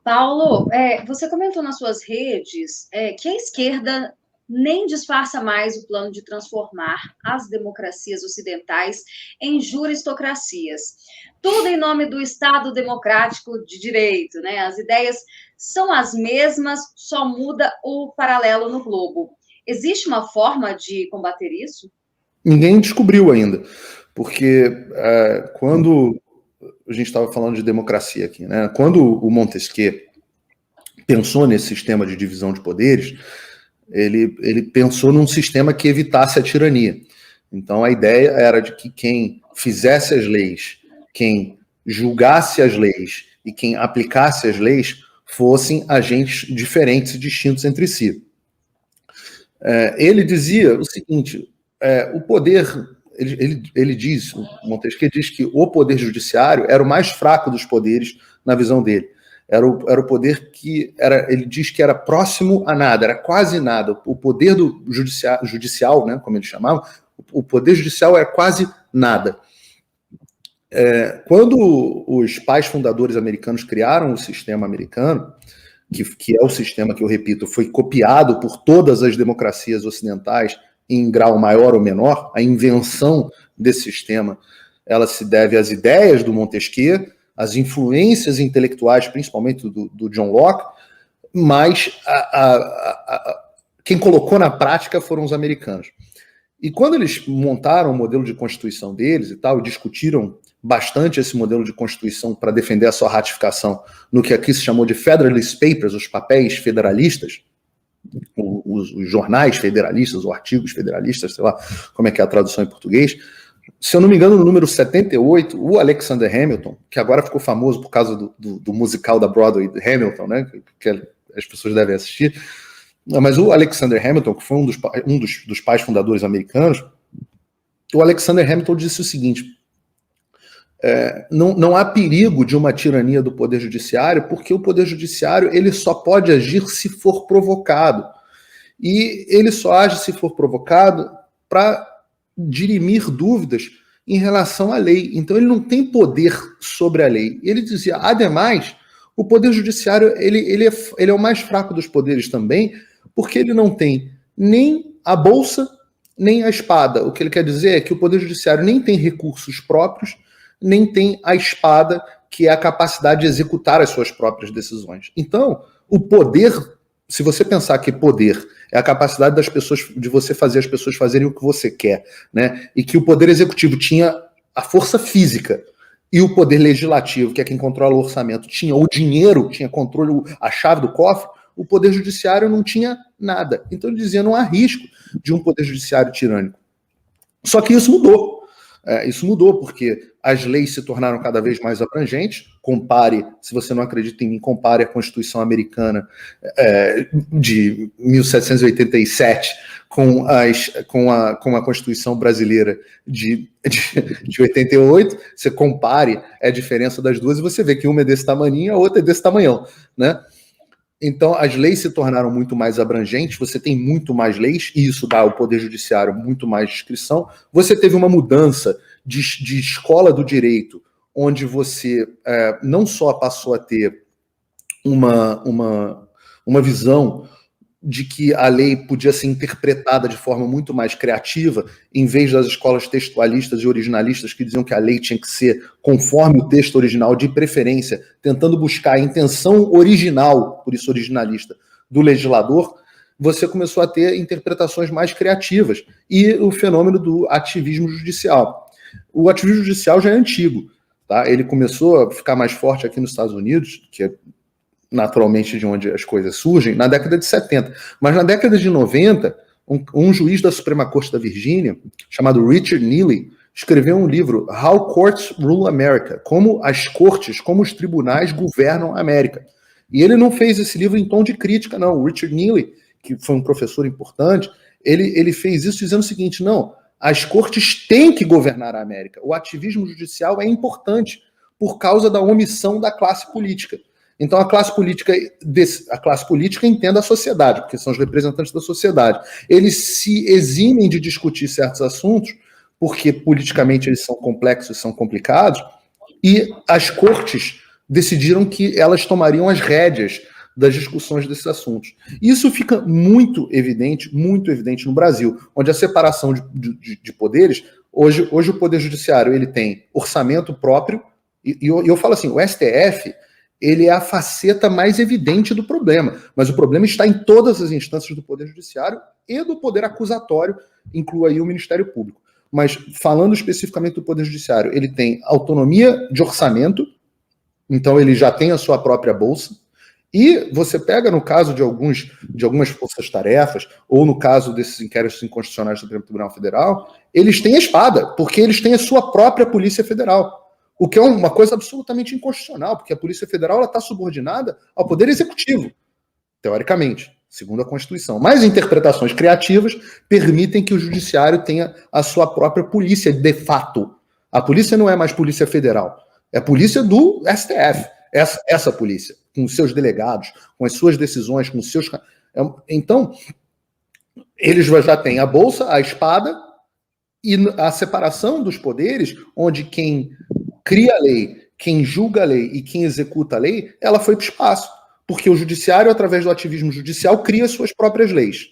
Paulo, você comentou nas suas redes que a esquerda nem disfarça mais o plano de transformar as democracias ocidentais em juristocracias. Tudo em nome do Estado democrático de direito, né? As ideias são as mesmas, só muda o paralelo no globo. Existe uma forma de combater isso? Ninguém descobriu ainda, porque quando a gente estava falando de democracia aqui, né? Quando o Montesquieu pensou nesse sistema de divisão de poderes, ele pensou num sistema que evitasse a tirania. Então a ideia era de que quem fizesse as leis, quem julgasse as leis e quem aplicasse as leis fossem agentes diferentes e distintos entre si. Ele dizia o seguinte, o poder, ele diz, o Montesquieu diz que o poder judiciário era o mais fraco dos poderes na visão dele. Era o poder que ele diz que era próximo a nada, era quase nada. O poder do judicial, né, como ele chamava, o poder judicial era quase nada. Quando os pais fundadores americanos criaram o sistema americano, que é o sistema que, eu repito, foi copiado por todas as democracias ocidentais em grau maior ou menor, a invenção desse sistema, ela se deve às ideias do Montesquieu, às influências intelectuais, principalmente do John Locke, mas quem colocou na prática foram os americanos. E quando eles montaram o modelo de constituição deles e tal, discutiram bastante esse modelo de constituição para defender a sua ratificação no que aqui se chamou de Federalist Papers, os papéis federalistas, os jornais federalistas, ou artigos federalistas, sei lá como é que é a tradução em português. Se eu não me engano, no número 78, o Alexander Hamilton, que agora ficou famoso por causa do musical da Broadway, Hamilton, né, que as pessoas devem assistir, mas o Alexander Hamilton, que foi um dos pais fundadores americanos, o Alexander Hamilton disse o seguinte, não há perigo de uma tirania do Poder Judiciário, porque o Poder Judiciário ele só pode agir se for provocado. E ele só age se for provocado para dirimir dúvidas em relação à lei. Então ele não tem poder sobre a lei. Ele dizia, ademais, o Poder Judiciário ele é o mais fraco dos poderes também, porque ele não tem nem a bolsa, nem a espada. O que ele quer dizer é que o Poder Judiciário nem tem recursos próprios, nem tem a espada, que é a capacidade de executar as suas próprias decisões. Então, o poder, se você pensar que poder é a capacidade das pessoas, de você fazer as pessoas fazerem o que você quer, né? E que o poder executivo tinha a força física, e o poder legislativo, que é quem controla o orçamento, tinha o dinheiro, tinha controle, a chave do cofre, o poder judiciário não tinha nada. Então ele dizia, não há risco de um poder judiciário tirânico. Só que isso mudou. Isso mudou porque as leis se tornaram cada vez mais abrangentes. Compare, se você não acredita em mim, compare a Constituição Americana de 1787 com a Constituição Brasileira de 88. Você compare a diferença das duas e você vê que uma é desse tamanho e a outra é desse tamanhão, né? Então, as leis se tornaram muito mais abrangentes, você tem muito mais leis, e isso dá ao Poder Judiciário muito mais discrição. Você teve uma mudança de escola do direito, onde você não só passou a ter uma visão de que a lei podia ser interpretada de forma muito mais criativa, em vez das escolas textualistas e originalistas que diziam que a lei tinha que ser conforme o texto original, de preferência, tentando buscar a intenção original, por isso originalista, do legislador. Você começou a ter interpretações mais criativas e o fenômeno do ativismo judicial. O ativismo judicial já é antigo, tá? Ele começou a ficar mais forte aqui nos Estados Unidos, que é naturalmente de onde as coisas surgem, na década de 70. Mas na década de 90, um juiz da Suprema Corte da Virgínia, chamado Richard Neely, escreveu um livro, How Courts Rule America, como as cortes, como os tribunais governam a América. E ele não fez esse livro em tom de crítica, não. O Richard Neely, que foi um professor importante, ele fez isso dizendo o seguinte, não, as cortes têm que governar a América. O ativismo judicial é importante por causa da omissão da classe política. Então a classe política entende a sociedade, porque são os representantes da sociedade. Eles se eximem de discutir certos assuntos, porque politicamente eles são complexos, são complicados, e as cortes decidiram que elas tomariam as rédeas das discussões desses assuntos. Isso fica muito evidente no Brasil, onde a separação de poderes, hoje o Poder Judiciário ele tem orçamento próprio, e eu falo assim, o STF ele é a faceta mais evidente do problema, mas o problema está em todas as instâncias do Poder Judiciário e do Poder Acusatório, inclui aí o Ministério Público. Mas falando especificamente do Poder Judiciário, ele tem autonomia de orçamento, então ele já tem a sua própria bolsa, e você pega no caso de algumas forças-tarefas, ou no caso desses inquéritos inconstitucionais do Supremo Tribunal Federal, eles têm a espada, porque eles têm a sua própria Polícia Federal, o que é uma coisa absolutamente inconstitucional, porque a Polícia Federal está subordinada ao Poder Executivo, teoricamente, segundo a Constituição. Mas interpretações criativas permitem que o Judiciário tenha a sua própria polícia, de fato. A polícia não é mais Polícia Federal, é a polícia do STF, essa polícia, com os seus delegados, com as suas decisões, com os seus... Então, eles já têm a bolsa, a espada e a separação dos poderes, onde quem cria a lei, quem julga a lei e quem executa a lei, ela foi para o espaço. Porque o judiciário, através do ativismo judicial, cria suas próprias leis.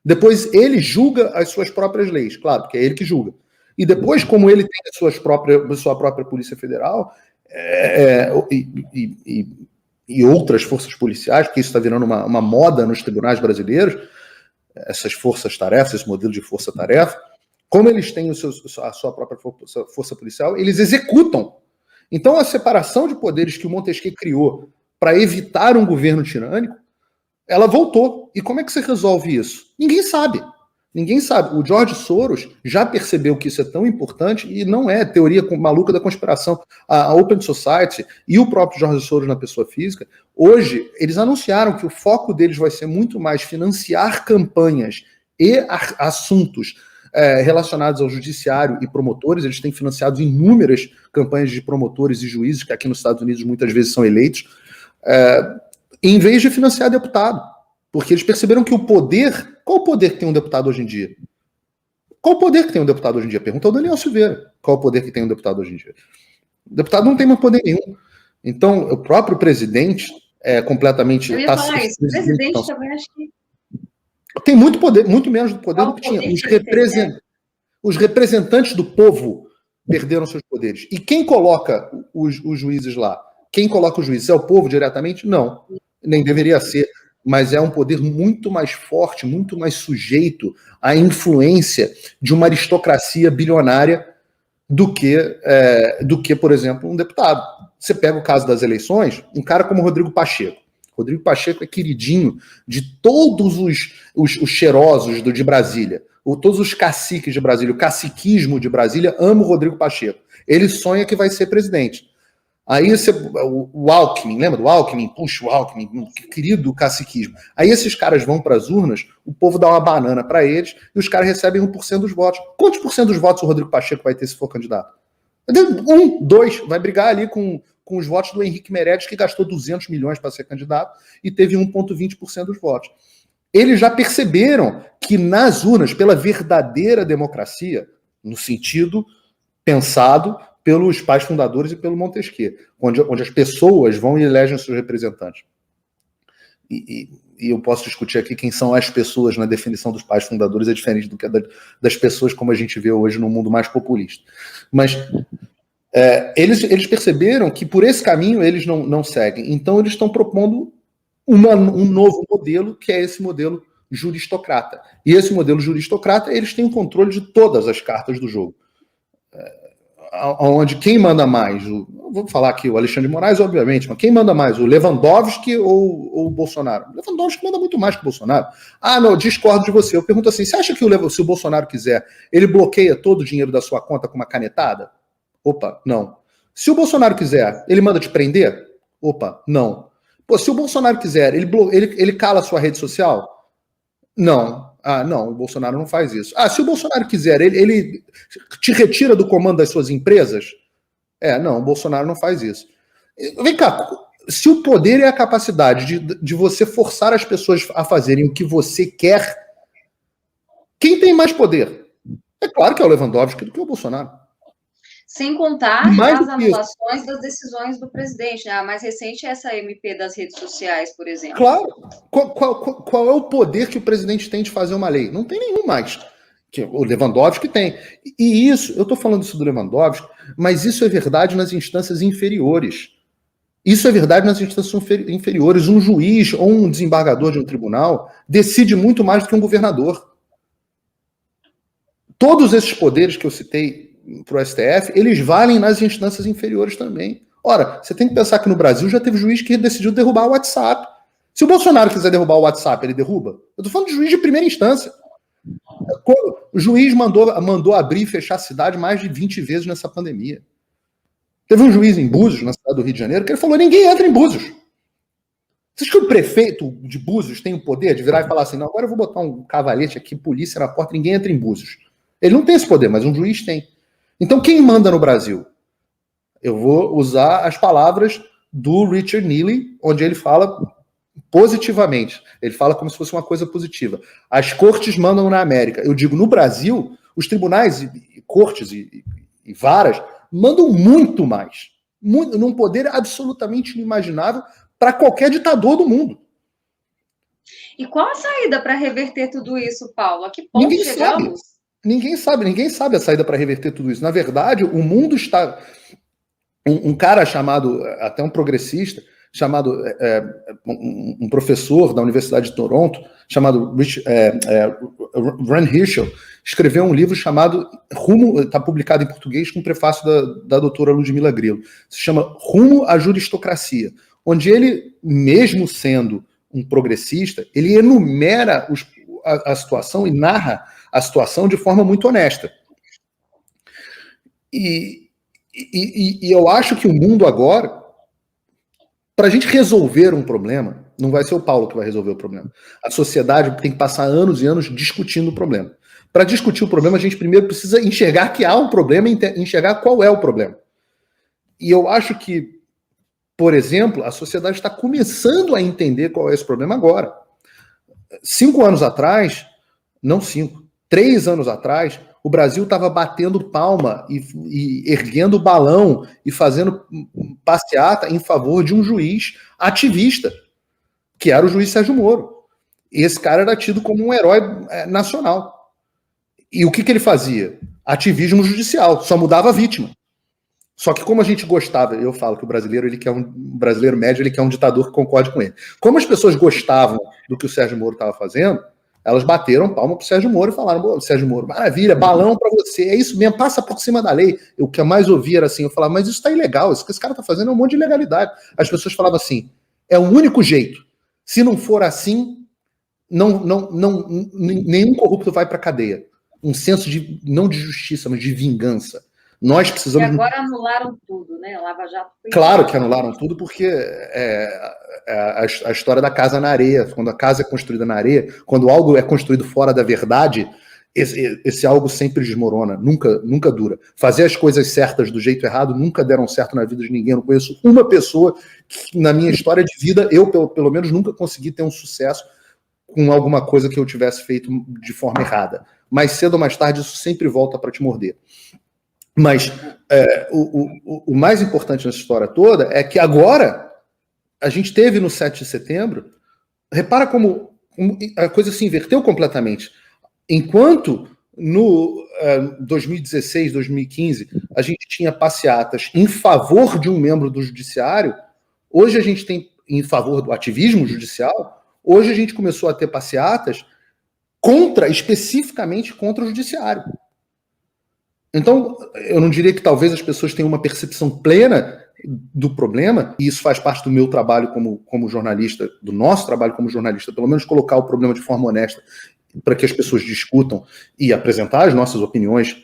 Depois ele julga as suas próprias leis, claro, porque é ele que julga. E depois, como ele tem a sua própria Polícia Federal e outras forças policiais, porque isso está virando uma moda nos tribunais brasileiros, essas forças-tarefas, esse modelo de força-tarefa, como eles têm a sua própria força policial, eles executam. Então, a separação de poderes que o Montesquieu criou para evitar um governo tirânico, ela voltou. E como é que você resolve isso? Ninguém sabe. Ninguém sabe. O George Soros já percebeu que isso é tão importante e não é teoria maluca da conspiração. A Open Society e o próprio George Soros na pessoa física, hoje, eles anunciaram que o foco deles vai ser muito mais financiar campanhas e assuntos relacionados ao judiciário e promotores. Eles têm financiado inúmeras campanhas de promotores e juízes, que aqui nos Estados Unidos muitas vezes são eleitos, em vez de financiar deputado. Porque eles perceberam que o poder... Qual o poder que tem um deputado hoje em dia? Qual o poder que tem um deputado hoje em dia? Pergunta ao Daniel Silveira. Qual o poder que tem um deputado hoje em dia? O deputado não tem mais poder nenhum. Então, o próprio presidente é completamente... Eu ia falar isso. O presidente então, também acho que... Tem muito poder, muito menos do poder do que tinha. Os representantes do povo perderam seus poderes. E quem coloca os juízes lá? Quem coloca os juízes? É o povo diretamente? Não. Nem deveria ser. Mas é um poder muito mais forte, muito mais sujeito à influência de uma aristocracia bilionária do que, por exemplo, um deputado. Você pega o caso das eleições, um cara como Rodrigo Pacheco. Rodrigo Pacheco é queridinho de todos os cheirosos de Brasília, todos os caciques de Brasília, o caciquismo de Brasília ama o Rodrigo Pacheco. Ele sonha que vai ser presidente. Aí o Alckmin, lembra do Alckmin? Puxa, o Alckmin, que querido caciquismo. Aí esses caras vão para as urnas, o povo dá uma banana para eles e os caras recebem 1% dos votos. Quantos por cento dos votos o Rodrigo Pacheco vai ter se for candidato? 1, 2, vai brigar ali com os votos do Henrique Meirelles, que gastou 200 milhões para ser candidato e teve 1,20% dos votos. Eles já perceberam que nas urnas, pela verdadeira democracia, no sentido pensado pelos pais fundadores e pelo Montesquieu, onde as pessoas vão e elegem seus representantes. E eu posso discutir aqui quem são as pessoas na definição dos pais fundadores, é diferente do que das pessoas como a gente vê hoje no mundo mais populista. Mas eles perceberam que por esse caminho eles não seguem. Então eles estão propondo um novo modelo, que é esse modelo juristocrata. E esse modelo juristocrata, eles têm o controle de todas as cartas do jogo. Onde quem manda mais, vou falar aqui o Alexandre de Moraes, obviamente, mas quem manda mais, o Lewandowski ou o Bolsonaro? O Lewandowski manda muito mais que o Bolsonaro. Ah, não, discordo de você. Eu pergunto assim, você acha que se o Bolsonaro quiser, ele bloqueia todo o dinheiro da sua conta com uma canetada? Opa, não. Se o Bolsonaro quiser, ele manda te prender? Opa, não. Pô, se o Bolsonaro quiser, ele cala a sua rede social? Não. Ah, não, o Bolsonaro não faz isso. Ah, se o Bolsonaro quiser, ele te retira do comando das suas empresas? Não, o Bolsonaro não faz isso. Vem cá, se o poder é a capacidade de você forçar as pessoas a fazerem o que você quer, quem tem mais poder? É claro que é o Lewandowski do que o Bolsonaro. Sem contar Mais as do que isso, anulações das decisões do presidente, né? A mais recente é essa MP das redes sociais, por exemplo. claro, qual é o poder que o presidente tem de fazer uma lei? Não tem nenhum mais. Que o Lewandowski tem. E isso, eu estou falando isso do Lewandowski, mas isso é verdade nas instâncias inferiores. Isso é verdade nas instâncias inferiores. Um juiz ou um desembargador de um tribunal decide muito mais do que um governador. Todos esses poderes que eu citei para o STF, eles valem nas instâncias inferiores também. Ora, você tem que pensar que no Brasil já teve juiz que decidiu derrubar o WhatsApp. Se o Bolsonaro quiser derrubar o WhatsApp, ele derruba? Eu estou falando de juiz de primeira instância. O juiz mandou abrir e fechar a cidade mais de 20 vezes nessa pandemia. Teve um juiz em Búzios, na cidade do Rio de Janeiro, que ele falou: ninguém entra em Búzios. Você acha que o prefeito de Búzios tem o poder de virar e falar assim: não, agora eu vou botar um cavalete aqui, polícia na porta, ninguém entra em Búzios? Ele não tem esse poder, mas um juiz tem. Então, quem manda no Brasil? Eu vou usar as palavras do Richard Neely, onde ele fala positivamente. Ele fala como se fosse uma coisa positiva. As cortes mandam na América. Eu digo, no Brasil, os tribunais, cortes e varas mandam muito mais. Num poder absolutamente inimaginável para qualquer ditador do mundo. E qual a saída para reverter tudo isso, Paulo? A que ponto chegamos? Ninguém sabe a saída para reverter tudo isso. Na verdade, o mundo está... Um cara chamado, até um progressista, chamado um professor da Universidade de Toronto, chamado Ran Hirschel, escreveu um livro chamado Rumo, está publicado em português com o prefácio da doutora Ludmila Grillo, se chama Rumo à Juristocracia, onde ele, mesmo sendo um progressista, ele enumera a situação e narra a situação de forma muito honesta. E eu acho que o mundo agora, para a gente resolver um problema, não vai ser o Paulo que vai resolver o problema. A sociedade tem que passar anos e anos discutindo o problema. Para discutir o problema, a gente primeiro precisa enxergar que há um problema e enxergar qual é o problema. E eu acho que, por exemplo, a sociedade está começando a entender qual é esse problema agora. 5 anos atrás, não 5, 3 anos atrás, o Brasil estava batendo palma e erguendo balão e fazendo passeata em favor de um juiz ativista, que era o juiz Sérgio Moro. E esse cara era tido como um herói nacional. E o que ele fazia? Ativismo judicial, só mudava a vítima. Só que como a gente gostava, eu falo que o brasileiro, ele quer um brasileiro médio, ele quer um ditador que concorde com ele. Como as pessoas gostavam do que o Sérgio Moro estava fazendo, elas bateram palma pro Sérgio Moro e falaram: Sérgio Moro, maravilha, balão para você, é isso mesmo, passa por cima da lei. O que eu mais ouvia era assim, eu falava: mas isso tá ilegal, isso que esse cara tá fazendo é um monte de ilegalidade. As pessoas falavam assim: é o único jeito. Se não for assim, nenhum corrupto vai para cadeia. Um senso de, não de justiça, mas de vingança. Nós precisamos... E agora anularam tudo, né? Lava Jato... Claro que anularam tudo, porque a história da casa na areia, quando a casa é construída na areia, quando algo é construído fora da verdade, esse algo sempre desmorona, nunca dura. Fazer as coisas certas do jeito errado nunca deram certo na vida de ninguém. Eu não conheço uma pessoa que, na minha história de vida, eu, pelo menos, nunca consegui ter um sucesso com alguma coisa que eu tivesse feito de forma errada. Mais cedo ou mais tarde, isso sempre volta para te morder. Mas o mais importante nessa história toda é que agora a gente teve no 7 de setembro, repara como a coisa se inverteu completamente. Enquanto no 2016, 2015, a gente tinha passeatas em favor de um membro do judiciário, hoje a gente tem em favor do ativismo judicial, hoje a gente começou a ter passeatas especificamente contra o judiciário. Então, eu não diria que talvez as pessoas tenham uma percepção plena do problema, e isso faz parte do meu trabalho como jornalista, do nosso trabalho como jornalista, pelo menos colocar o problema de forma honesta, para que as pessoas discutam e apresentar as nossas opiniões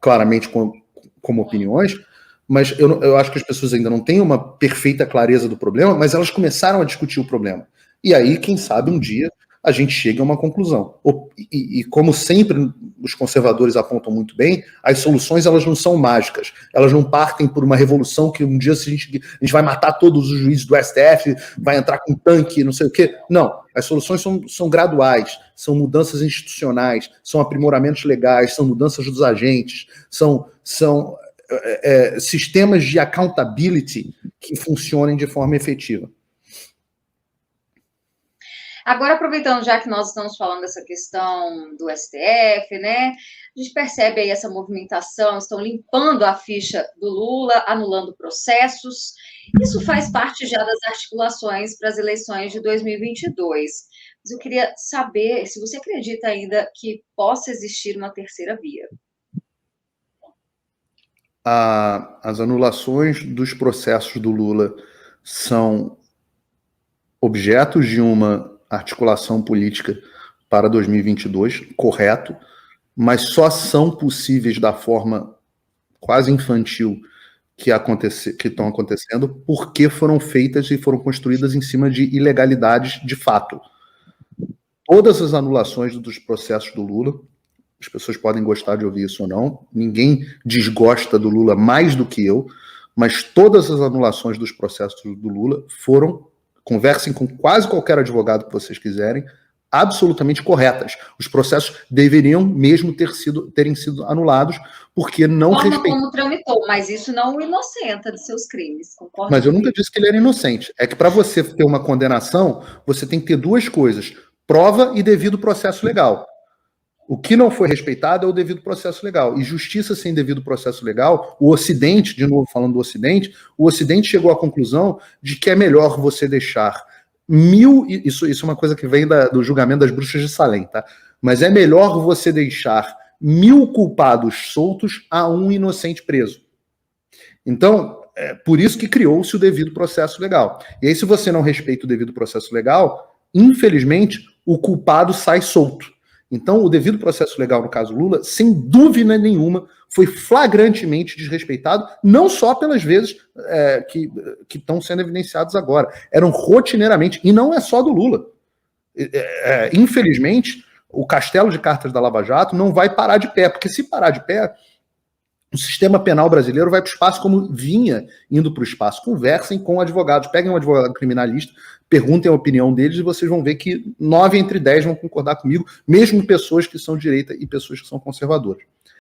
claramente como opiniões, mas eu acho que as pessoas ainda não têm uma perfeita clareza do problema, mas elas começaram a discutir o problema. E aí, quem sabe, um dia a gente chega a uma conclusão. E como sempre os conservadores apontam muito bem, as soluções elas não são mágicas. Elas não partem por uma revolução que um dia a gente vai matar todos os juízes do STF, vai entrar com tanque, não sei o quê. Não, as soluções são graduais, são mudanças institucionais, são aprimoramentos legais, são mudanças dos agentes, são sistemas de accountability que funcionem de forma efetiva. Agora, aproveitando já que nós estamos falando dessa questão do STF, né? A gente percebe aí essa movimentação, estão limpando a ficha do Lula, anulando processos. Isso faz parte já das articulações para as eleições de 2022. Mas eu queria saber se você acredita ainda que possa existir uma terceira via. As anulações dos processos do Lula são objetos de uma articulação política para 2022, correto, mas só são possíveis da forma quase infantil que estão acontecendo porque foram feitas e foram construídas em cima de ilegalidades de fato. Todas as anulações dos processos do Lula, as pessoas podem gostar de ouvir isso ou não, ninguém desgosta do Lula mais do que eu, mas todas as anulações dos processos do Lula foram, conversem com quase qualquer advogado que vocês quiserem, absolutamente corretas. Os processos deveriam mesmo terem sido anulados, porque não respeitam. Como tramitou, mas isso não o inocenta de seus crimes, concorda? Mas eu nunca disse que ele era inocente. É que para você ter uma condenação, você tem que ter duas coisas: prova e devido processo legal. O que não foi respeitado é o devido processo legal. E justiça sem devido processo legal, o Ocidente, de novo falando do Ocidente, o Ocidente chegou à conclusão de que é melhor você deixar isso é uma coisa que vem do julgamento das bruxas de Salem, tá? Mas é melhor você deixar 1.000 culpados soltos a um inocente preso. Então, é por isso que criou-se o devido processo legal. E aí, se você não respeita o devido processo legal, infelizmente, o culpado sai solto. Então, o devido processo legal, no caso Lula, sem dúvida nenhuma, foi flagrantemente desrespeitado, não só pelas vezes que estão sendo evidenciadas agora, eram rotineiramente, e não é só do Lula. Infelizmente, o castelo de cartas da Lava Jato não vai parar de pé, porque se parar de pé, o sistema penal brasileiro vai para o espaço como vinha indo para o espaço. Conversem com advogados, peguem um advogado criminalista, perguntem a opinião deles e vocês vão ver que 9 entre 10 vão concordar comigo, mesmo pessoas que são de direita e pessoas que são conservadoras.